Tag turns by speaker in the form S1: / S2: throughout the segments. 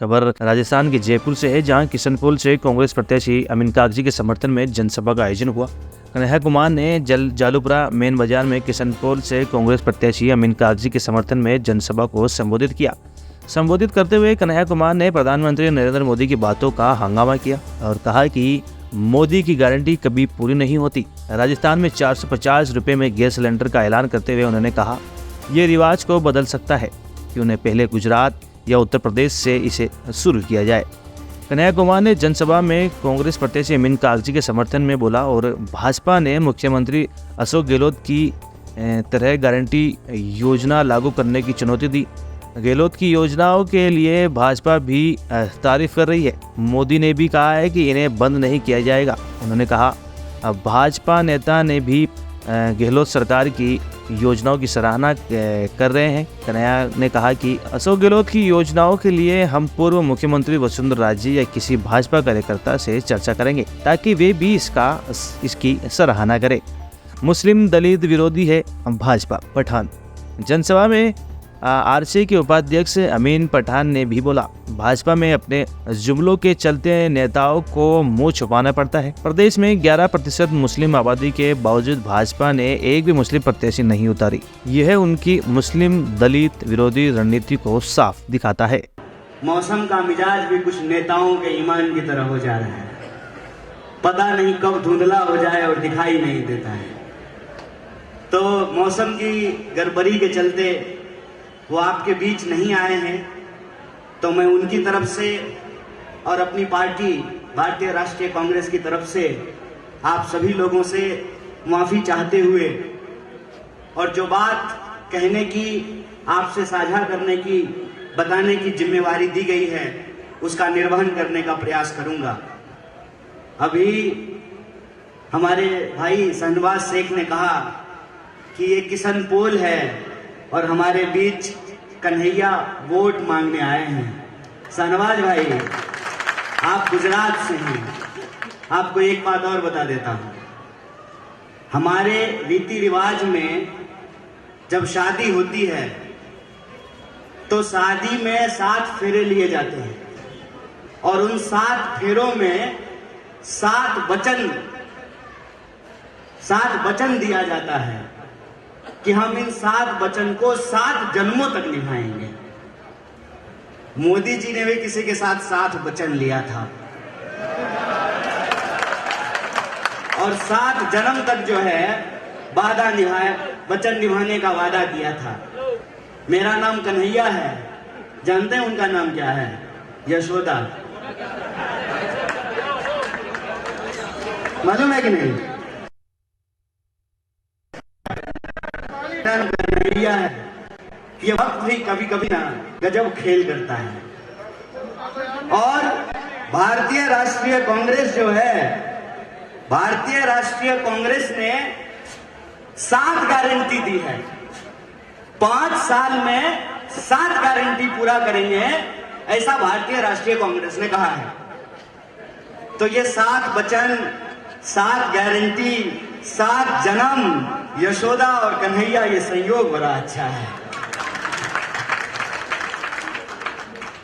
S1: खबर राजस्थान के जयपुर से है, जहां किशनपोल से कांग्रेस प्रत्याशी अमीन कागजी के समर्थन में जनसभा का आयोजन हुआ। कन्हैया कुमार ने जालूपुरा मेन बाजार में किशनपोल से कांग्रेस प्रत्याशी अमीन कागजी के समर्थन में जनसभा को संबोधित किया। संबोधित करते हुए कन्हैया कुमार ने प्रधानमंत्री नरेंद्र मोदी की बातों का हंगामा किया और कहा कि मोदी की गारंटी कभी पूरी नहीं होती। राजस्थान में 450 रुपए में गैस सिलेंडर का ऐलान करते हुए उन्होंने कहा, ये रिवाज को बदल सकता है कि उन्हें पहले गुजरात या उत्तर प्रदेश से इसे शुरू किया जाए। कन्हैया कुमार ने जनसभा में कांग्रेस प्रत्याशी अमीन कागजी के समर्थन में बोला और भाजपा ने मुख्यमंत्री अशोक गहलोत की तरह गारंटी योजना लागू करने की चुनौती दी। गहलोत की योजनाओं के लिए भाजपा भी तारीफ कर रही है। मोदी ने भी कहा है कि इन्हें बंद नहीं किया जाएगा। उन्होंने कहा, भाजपा नेता ने भी गहलोत सरकार की योजनाओं की सराहना कर रहे हैं। कन्हैया ने कहा कि अशोक गहलोत की योजनाओं के लिए हम पूर्व मुख्यमंत्री वसुंधरा राजे या किसी भाजपा कार्यकर्ता से चर्चा करेंगे ताकि वे भी इसकी सराहना करें। मुस्लिम दलित विरोधी है भाजपा पठान। जनसभा में आरसी के उपाध्यक्ष अमीन पठान ने भी बोला, भाजपा में अपने जुमलों के चलते नेताओं को मुंह छुपाना पड़ता है। प्रदेश में 11% मुस्लिम आबादी के बावजूद भाजपा ने एक भी मुस्लिम प्रत्याशी नहीं उतारी। यह उनकी मुस्लिम दलित विरोधी रणनीति को साफ दिखाता है।
S2: मौसम का मिजाज भी कुछ नेताओं के ईमान की तरह हो जा रहा है। पता नहीं कब धुंधला हो जाए और दिखाई नहीं देता है। तो मौसम की गड़बड़ी के चलते वो आपके बीच नहीं आए हैं, तो मैं उनकी तरफ से और अपनी पार्टी भारतीय राष्ट्रीय कांग्रेस की तरफ से आप सभी लोगों से माफ़ी चाहते हुए और जो बात कहने की, आपसे साझा करने की, बताने की जिम्मेवारी दी गई है उसका निर्वहन करने का प्रयास करूंगा। अभी हमारे भाई शहनवाज शेख ने कहा कि ये किशनपोल है और हमारे बीच कन्हैया वोट मांगने आए हैं। शहनवाज भाई, आप गुजरात से हैं। आपको एक बात और बता देता हूं, हमारे रीति रिवाज में जब शादी होती है तो शादी में 7 फेरे लिए जाते हैं और उन 7 फेरों में 7 वचन दिया जाता है कि हम इन 7 वचन को 7 जन्मों तक निभाएंगे। मोदी जी ने भी किसी के साथ 7 वचन लिया था और 7 जन्म तक जो है वादा निभाया, वचन निभाने का वादा किया था। मेरा नाम कन्हैया है, जानते हैं उनका नाम क्या है? यशोदा। मालूम है कि नहीं? कन्हैया है। ये वक्त भी कभी कभी ना गजब खेल करता है। और भारतीय राष्ट्रीय कांग्रेस जो है, भारतीय राष्ट्रीय कांग्रेस ने 7 गारंटी दी है। 5 साल में 7 गारंटी पूरा करेंगे, ऐसा भारतीय राष्ट्रीय कांग्रेस ने कहा है। तो ये 7 वचन, 7 गारंटी, 7 जन्म, यशोदा और कन्हैया, ये संयोग बड़ा अच्छा है।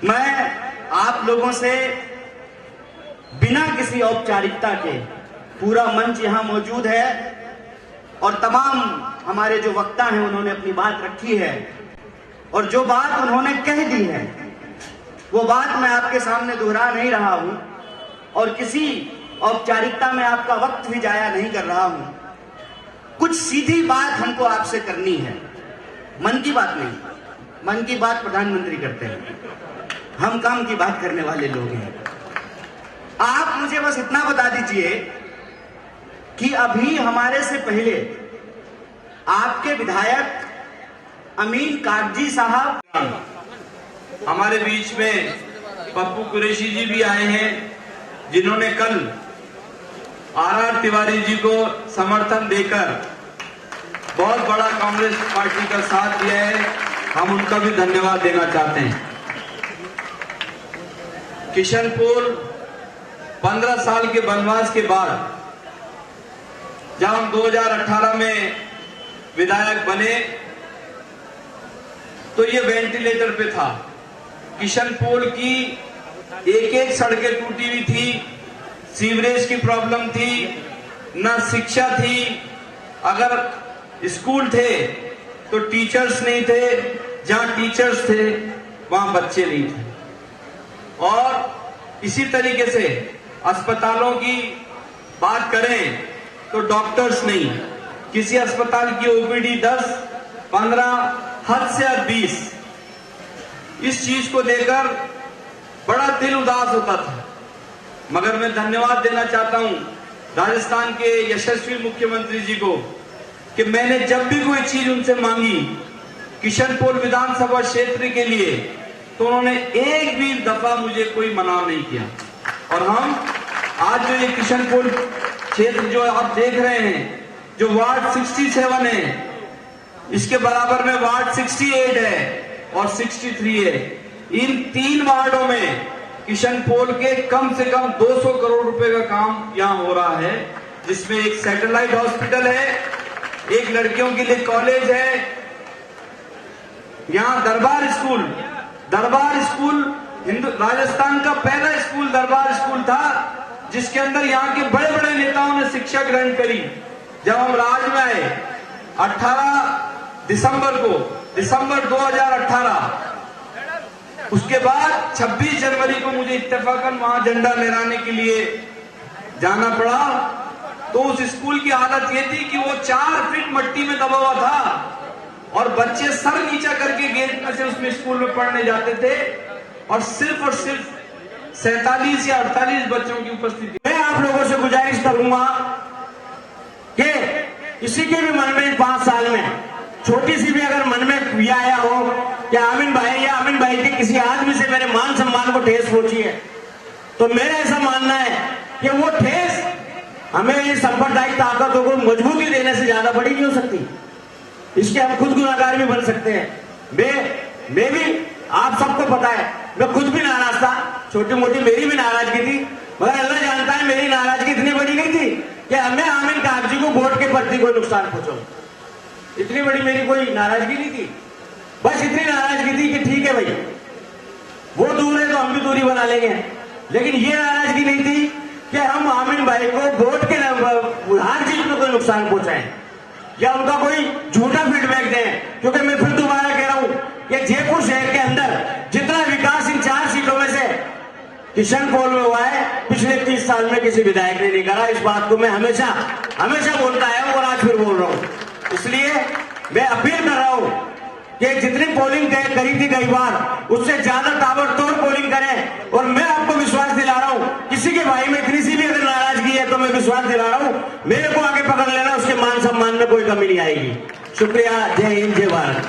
S2: मैं आप लोगों से बिना किसी औपचारिकता के, पूरा मंच यहां मौजूद है और तमाम हमारे जो वक्ता हैं उन्होंने अपनी बात रखी है और जो बात उन्होंने कह दी है वो बात मैं आपके सामने दोहरा नहीं रहा हूं और किसी औपचारिकता में आपका वक्त भी जाया नहीं कर रहा हूं। कुछ सीधी बात हमको आपसे करनी है, मन की बात नहीं। मन की बात प्रधानमंत्री करते हैं, हम काम की बात करने वाले लोग हैं। आप मुझे बस इतना बता दीजिए कि अभी हमारे से पहले आपके विधायक अमीन कागजी साहब,
S3: हमारे बीच में पप्पू कुरैशी जी भी आए हैं, जिन्होंने कल आर तिवारी जी को समर्थन देकर बहुत बड़ा कांग्रेस पार्टी का साथ दिया है। हम उनका भी धन्यवाद देना चाहते हैं। किशनपोल 15 साल के वनवास के बाद जब हम 2018 में विधायक बने तो ये वेंटिलेटर पे था किशनपोल की एक एक सड़कें टूटी हुई थी, सीवरेज की प्रॉब्लम थी, न शिक्षा थी। अगर स्कूल थे तो टीचर्स नहीं थे, जहां टीचर्स थे वहां बच्चे नहीं थे। और इसी तरीके से अस्पतालों की बात करें तो डॉक्टर्स नहीं, किसी अस्पताल की ओपीडी 10, 15, हद से हद 20। इस चीज को लेकर बड़ा दिल उदास होता था। मगर मैं धन्यवाद देना चाहता हूं राजस्थान के यशस्वी मुख्यमंत्री जी को कि मैंने जब भी कोई चीज उनसे मांगी किशनपोल विधानसभा क्षेत्र के लिए, तो उन्होंने एक भी दफा मुझे कोई मना नहीं किया। और हम आज जो ये किशनपोल क्षेत्र जो आप देख रहे हैं, जो वार्ड 67 है, इसके बराबर में वार्ड 68 है और 63 है। इन 3 वार्डों में किशनपोल के कम से कम 200 करोड़ रुपए का काम यहाँ हो रहा है, जिसमें एक सैटेलाइट हॉस्पिटल है, एक लड़कियों के लिए कॉलेज है, यहाँ दरबार स्कूल राजस्थान का पहला स्कूल दरबार स्कूल था, जिसके अंदर यहाँ के बड़े बड़े नेताओं ने शिक्षा ग्रहण करी। जब हम राज में आए 18 दिसंबर 2018, उसके बाद 26 जनवरी को मुझे इत्तेफाकन वहां झंडा लहराने के लिए जाना पड़ा। तो उस स्कूल की हालत ये थी कि वो 4 फीट मिट्टी में दबा हुआ था और बच्चे सर नीचा करके गेट में से उसमें स्कूल में पढ़ने जाते थे, और सिर्फ 47 या 48 बच्चों की उपस्थिति।
S4: मैं आप लोगों से गुजारिश करूंगा कि किसी के भी मन में 5 साल में छोटी सी भी अगर मन में ये आया हो कि आमिन भाई के किसी आदमी से मेरे मान सम्मान को ठेस पहुंची है, तो मेरा ऐसा मानना है कि वो ठेस हमें ये सांप्रदायिक ताकतों को मजबूती देने से ज्यादा बड़ी नहीं हो सकती। इसके हम खुद गुनाहगार भी बन सकते हैं। मैं भी, आप सबको पता है, मैं खुद भी नाराज था, छोटी मोटी मेरी भी नाराजगी थी, मगर अल्लाह जानता है मेरी नाराजगी इतनी बड़ी नहीं थी कि मैं आमिन कागजी को वोट के प्रति कोई नुकसान पहुंचाऊं। इतनी बड़ी मेरी कोई नाराजगी नहीं थी। बस इतनी नाराजगी थी कि ठीक है भाई, वो दूर है तो हम भी दूरी बना लेंगे। लेकिन ये नाराजगी नहीं थी कि हम आमिन भाई को वोट के हार जीत में कोई नुकसान पहुंचाएं या उनका कोई झूठा फीडबैक दें। क्योंकि मैं फिर दोबारा कह रहा हूं कि जयपुर शहर के अंदर जितना विकास इन 4 सीटों में से किशनपोल में हुआ है, पिछले 30 साल में किसी विधायक ने नहीं करा। इस बात को मैं हमेशा बोलता है और आज फिर बोल रहा हूं। इसलिए मैं अपील कर रहा हूं कि जितनी पोलिंग करी थी कई बार, उससे ज्यादा ताबड़तोड़ पोलिंग करें। और मैं आपको विश्वास दिला रहा हूं, किसी के भाई में इतनी सी भी अगर नाराजगी है तो मैं विश्वास दिला रहा हूं, मेरे को आगे पकड़ लेना, उसके मान सम्मान में कोई कमी नहीं आएगी। शुक्रिया। जय हिंद, जय भारत।